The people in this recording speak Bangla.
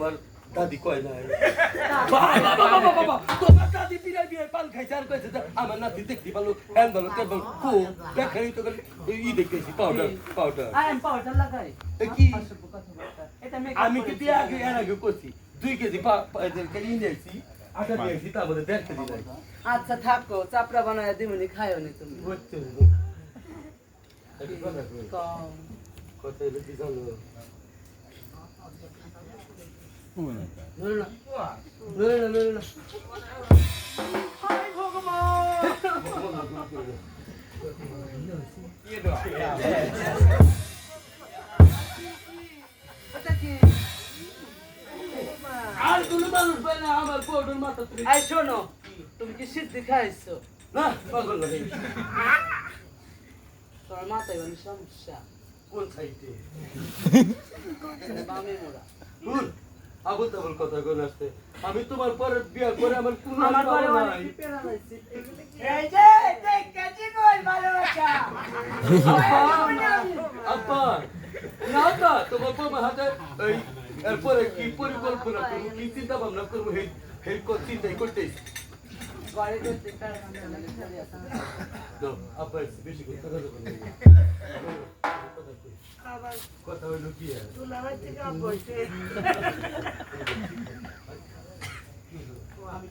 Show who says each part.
Speaker 1: তোমার দাদি কয় না তোমার দাদি বিরাই বিয়ে পান খাইছে আর কইছে আমার নাতি দেখতে পালো হ্যান ভালো কে বল কো দেখাই তো ই দেখতেছি পাউডার পাউডার
Speaker 2: আমি পাউডার লাগাই
Speaker 1: কি
Speaker 2: এটা
Speaker 1: আমি কি দিয়ে আগে এর আগে করছি 2 কেজি কেজি নিয়েছি আটা নিয়েছি তারপরে 1.5 কেজি নাই
Speaker 2: আচ্ছা থাকো চাপড়া বানায় দিমনি খাইও নি তুমি
Speaker 1: বুঝছো
Speaker 2: কম
Speaker 1: কত হলো কি জানো না
Speaker 2: হাই ভগবান এটা কি
Speaker 1: আর কোনো মানুষ পায় না আমার পাউডার মাথা তুমি
Speaker 2: এই শোনো তুমি কি সিদ্ধি খাইছো
Speaker 1: না পাগল লাগে
Speaker 2: তোমার মাথায় কোনো সমস্যা
Speaker 1: কোন সাইডে
Speaker 2: বামে মোড়া
Speaker 1: ভুল আবল তাবল কথা কোন আসছে আমি তোমার পরে বিয়ে করে আমার কোন
Speaker 2: আমার পরে
Speaker 1: নাই
Speaker 2: অনেক পেরা লাইছি
Speaker 3: এই যে দেখ কেজি কই ভালোবাসা
Speaker 1: আব্বা না তো তোমার বাবা হাতে এই এরপরে কি পরিকল্পনা করবো কি চিন্তা ভাবনা করবো এই চিন্তাই করতেছি
Speaker 2: ঘরে করতে পেরা লাগে
Speaker 1: আব্বা বেশি কথা
Speaker 3: আবার
Speaker 1: কথা হইলো কি আর
Speaker 3: তুলা হইতে কাপ বইছে
Speaker 1: আমি